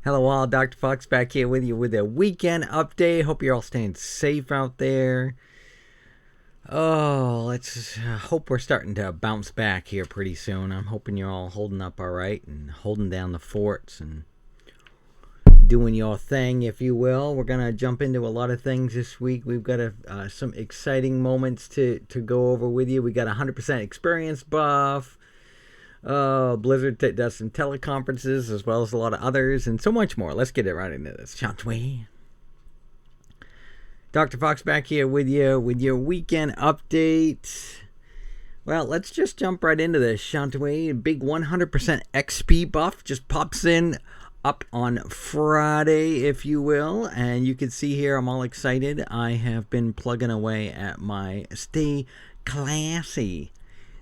Hello all, Dr. Fox back here with you with a weekend update. Hope you're all staying safe out there. Oh, let's hope we're starting to bounce back here pretty soon. I'm hoping you're all holding up all right and holding down the forts and doing your thing, if you will. We're going to jump into a lot of things this week. We've got some exciting moments to go over with you. We got a 100% experience buff. Blizzard does some teleconferences as well as a lot of others and so much more. Let's get it right into this, shall we? Dr. Fox back here with you with your weekend update. Well, let's just jump right into this, shall we? Big 100% XP buff just pops in up on Friday, if you will. And you can see here I'm all excited. I have been plugging away at my Stay Classy.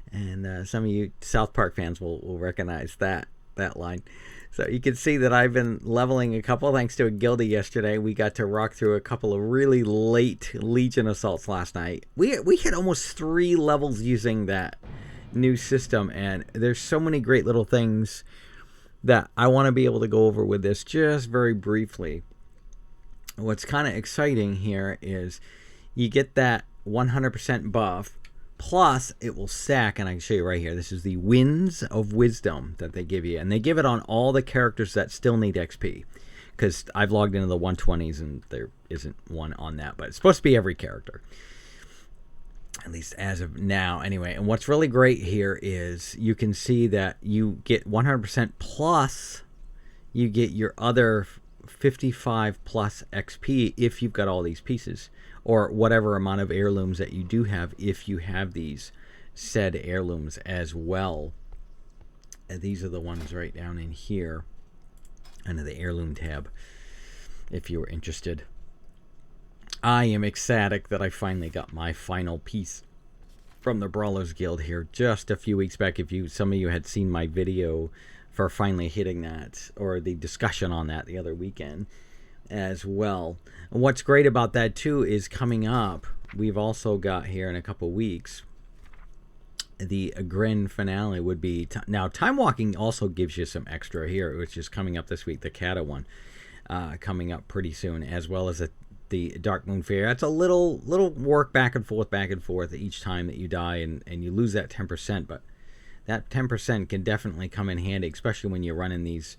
And some of you South Park fans will recognize that line. So you can see that I've been leveling a couple. Thanks to a guildie yesterday, we got to rock through a couple of really late Legion assaults last night. We hit almost 3 levels using that new system, and there's so many great little things that I want to be able to go over with this just very briefly. What's kind of exciting here is you get that 100% buff. Plus, it will stack, and I can show you right here. This is the Winds of Wisdom that they give you. And they give it on all the characters that still need XP. Because I've logged into the 120s, and there isn't one on that. But it's supposed to be every character. At least as of now, anyway. And what's really great here is you can see that you get 100% plus you get your other 55 plus XP if you've got all these pieces. Or whatever amount of heirlooms that you do have if you have these said heirlooms as well. And these are the ones right down in here under the heirloom tab if you were interested. I am ecstatic that I finally got my final piece from the Brawlers Guild here just a few weeks back. If some of you had seen my video for finally hitting that, or the discussion on that the other weekend as well. And what's great about that too is coming up, we've also got here in a couple weeks, the grand finale would be now time walking also gives you some extra here, which is coming up this week, the Kata one coming up pretty soon, as well as the Dark Moon Fair. That's a little work back and forth each time that you die, and you lose that 10%, but that 10% can definitely come in handy, especially when you're running these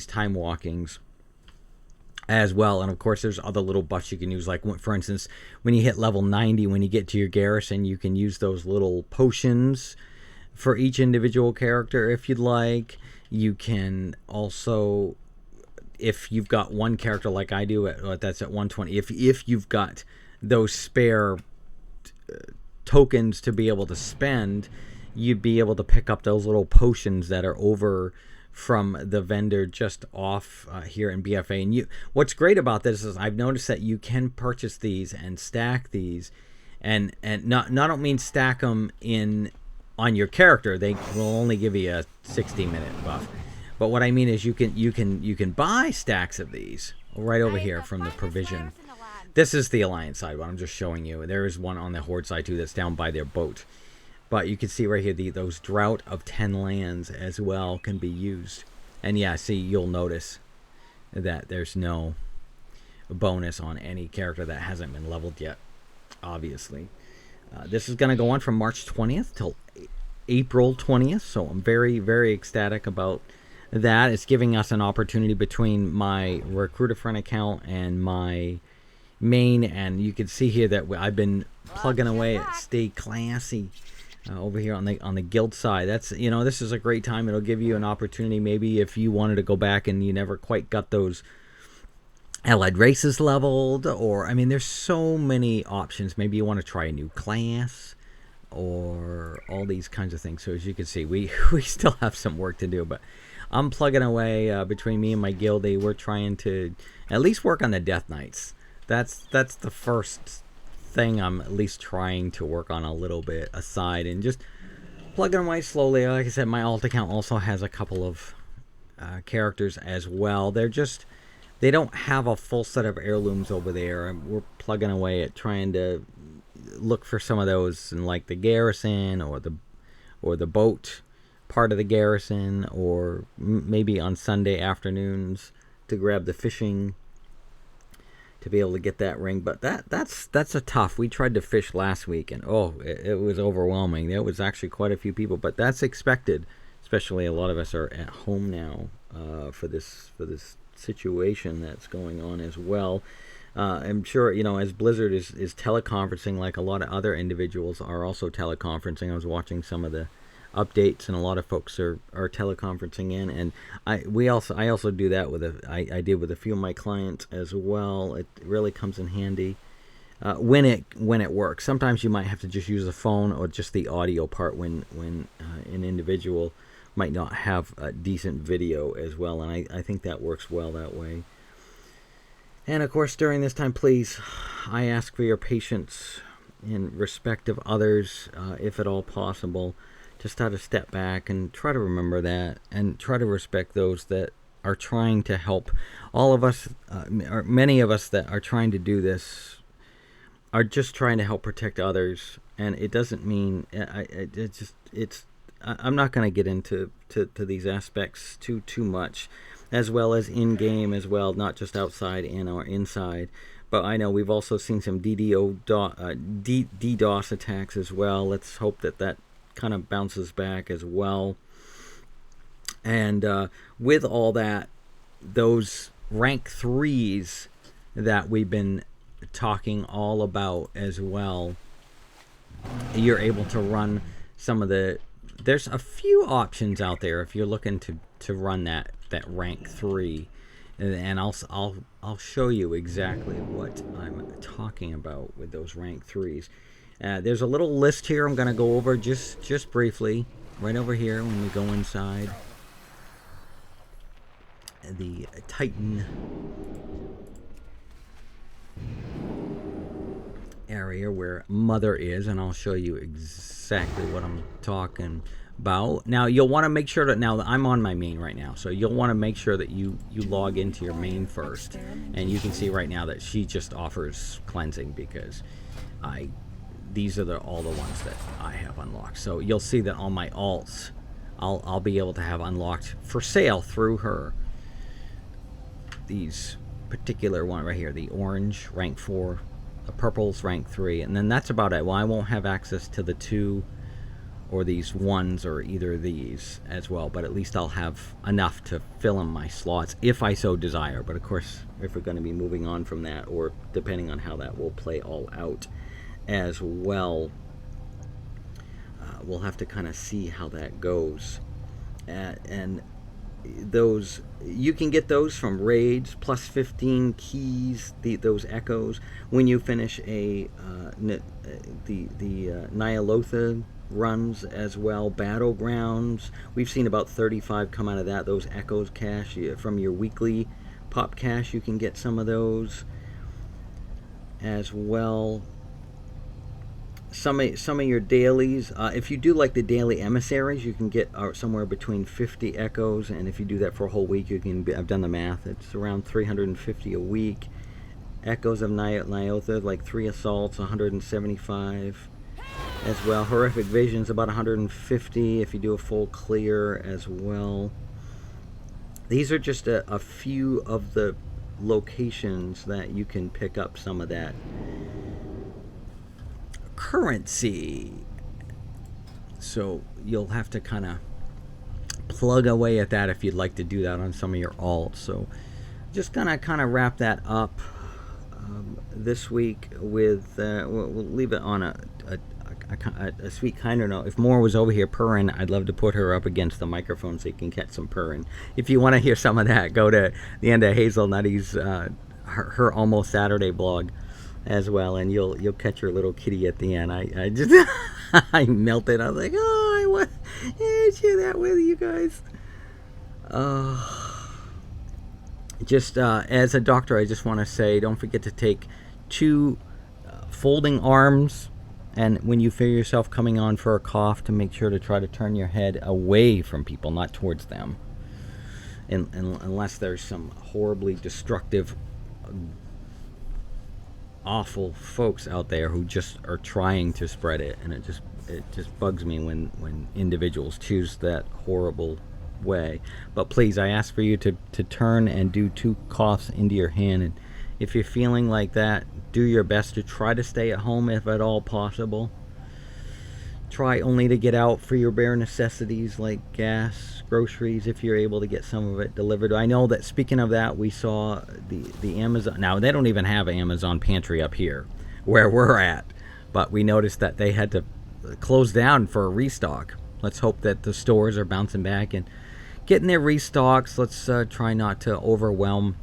time walkings as well. And of course there's other little buffs you can use, like for instance when you hit level 90, when you get to your garrison, you can use those little potions for each individual character if you'd like. You can also, if you've got one character like I do that's at 120, if you've got those spare tokens to be able to spend, you'd be able to pick up those little potions that are over from the vendor just off here in BFA. And what's great about this is I've noticed that you can purchase these and stack these, and not I don't mean stack them on your character. They will only give you a 60-minute buff. But what I mean is you can buy stacks of these right over here from the provision. This is the Alliance side, but I'm just showing you. There is one on the Horde side too that's down by their boat. But you can see right here, those Drought of 10 lands as well can be used. And yeah, see, you'll notice that there's no bonus on any character that hasn't been leveled yet, obviously. This is going to go on from March 20th till April 20th, so I'm very, very ecstatic about that. It's giving us an opportunity between my Recruiter Friend account and my main, and you can see here that I've been plugging away at Stay Classy. Over here on the guild side. That's, this is a great time. It'll give you an opportunity, maybe if you wanted to go back and you never quite got those allied races leveled, or I mean there's so many options. Maybe you want to try a new class or all these kinds of things. So as you can see, we still have some work to do, but I'm plugging away between me and my guildie. We're trying to at least work on the Death Knights. That's the first thing I'm at least trying to work on a little bit aside, and just plugging away slowly. Like I said, my alt account also has a couple of characters as well. They don't have a full set of heirlooms over there. We're plugging away at trying to look for some of those in like the garrison or the boat part of the garrison, or maybe on Sunday afternoons to grab the fishing to be able to get that ring, but that's a tough. We tried to fish last week, and it was overwhelming. There was actually quite a few people, but that's expected. Especially a lot of us are at home now for this situation that's going on as well. I'm sure, as Blizzard is teleconferencing, like a lot of other individuals are also teleconferencing. I was watching some of the updates, and a lot of folks are teleconferencing in, and I also do that I did with a few of my clients as well. It really comes in handy when it works. Sometimes you might have to just use the phone or just the audio part when an individual might not have a decent video as well, and I think that works well that way. And of course, during this time, please, I ask for your patience in respect of others, if at all possible. Just try to step back and try to remember that, and try to respect those that are trying to help. All of us, or many of us that are trying to do this, are just trying to help protect others. And it doesn't mean I'm not going to get into these aspects too much, as well as in game as well, not just outside and or inside. But I know we've also seen some DDoS attacks as well. Let's hope that kind of bounces back as well. And with all that, those rank 3s that we've been talking all about as well, you're able to run some of there's a few options out there if you're looking to run that rank 3, and I'll show you exactly what I'm talking about with those rank 3s. There's a little list here I'm going to go over just briefly. Right over here when we go inside the Titan area where Mother is, and I'll show you exactly what I'm talking about. Now you'll want to make sure that, now I'm on my main right now, so you'll want to make sure that you log into your main first, and you can see right now that she just offers cleansing because these are all the ones that I have unlocked. So you'll see that all my alts I'll be able to have unlocked for sale through her. These particular one right here, the orange rank 4, the purple's rank 3, and then that's about it. Well, I won't have access to the 2 or these 1s or either of these as well, but at least I'll have enough to fill in my slots if I so desire. But of course, if we're going to be moving on from that, or depending on how that will play all out as well, we'll have to kind of see how that goes. And those, you can get those from raids, plus 15 keys, those echoes, when you finish the Nyalotha runs as well. Battlegrounds, we've seen about 35 come out of that. Those echoes cache from your weekly pop cache, you can get some of those as well. Some of your dailies, if you do like the daily emissaries, you can get somewhere between 50 echoes, and if you do that for a whole week, you can I've done the math, it's around 350 a week. Echoes of Nyotha, like 3 assaults, 175 as well. Horrific visions, about 150 if you do a full clear as well. These are just a few of the locations that you can pick up some of that currency. So you'll have to kind of plug away at that if you'd like to do that on some of your alts. So just gonna kind of wrap that up this week with we'll leave it on a sweet kinder note. If Mora was over here purring, I'd love to put her up against the microphone so you can catch some purring. If you want to hear some of that, go to the end of Hazel Nutty's her Almost Saturday blog as well, and you'll catch her little kitty at the end. I just I melted. I was like, oh, I want to share that with you guys. Just as a doctor, I just want to say, don't forget to take 2 folding arms, and when you feel yourself coming on for a cough, to make sure to try to turn your head away from people, not towards them, and unless there's some horribly destructive, awful folks out there who just are trying to spread it, and it just bugs me when individuals choose that horrible way. But please, I ask for you to turn and do 2 coughs into your hand. And if you're feeling like that, do your best to try to stay at home if at all possible. Try only to get out for your bare necessities like gas, groceries, if you're able to get some of it delivered. I know that, speaking of that, we saw the Amazon. Now, they don't even have Amazon pantry up here where we're at, but we noticed that they had to close down for a restock. Let's hope that the stores are bouncing back and getting their restocks. Let's try not to overwhelm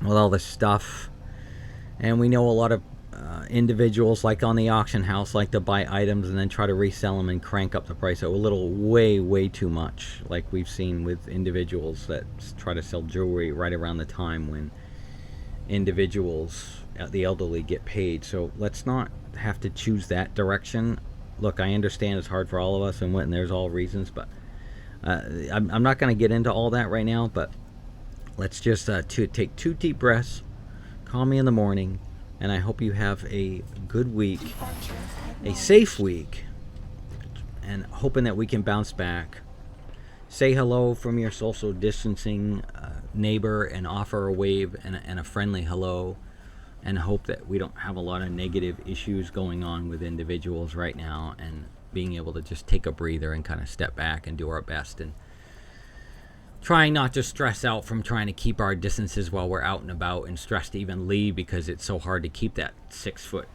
with all this stuff. And we know a lot of individuals, like on the auction house, like to buy items and then try to resell them and crank up the price a little, way too much, like we've seen with individuals that try to sell jewelry right around the time when individuals, the elderly, get paid. So let's not have to choose that direction. Look, I understand it's hard for all of us, and there's all reasons, but I'm not going to get into all that right now. But let's just take 2 deep breaths, call me in the morning, and I hope you have a good week, a safe week, and hoping that we can bounce back. Say hello from your social distancing neighbor and offer a wave and a friendly hello, and hope that we don't have a lot of negative issues going on with individuals right now, and being able to just take a breather and kind of step back and do our best, and trying not to stress out from trying to keep our distances while we're out and about, and stress to even leave because it's so hard to keep that 6-foot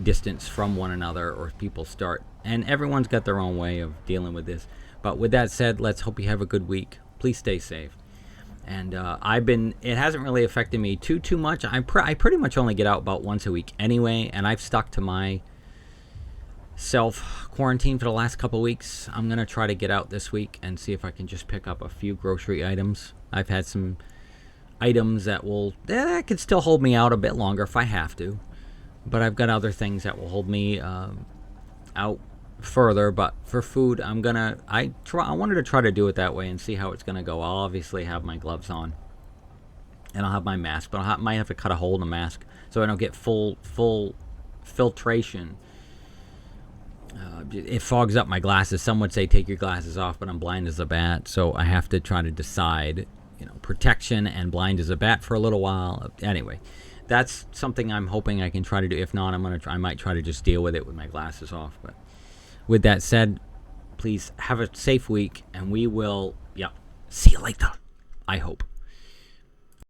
distance from one another, or people start. And everyone's got their own way of dealing with this. But with that said, let's hope you have a good week. Please stay safe. And it hasn't really affected me too much. I pretty much only get out about once a week anyway, and I've stuck to my self-quarantine for the last couple weeks. I'm going to try to get out this week and see if I can just pick up a few grocery items. I've had some items that could still hold me out a bit longer if I have to, but I've got other things that will hold me out further. But for food, I wanted to try to do it that way and see how it's going to go. I'll obviously have my gloves on, and I'll have my mask, but I might have to cut a hole in the mask so I don't get full filtration. It fogs up my glasses. Some would say take your glasses off, but I'm blind as a bat, so I have to try to decide, protection and blind as a bat for a little while. Anyway, that's something I'm hoping I can try to do. If not, I might try to just deal with it with my glasses off. But with that said, please have a safe week, and we will see you later, I hope.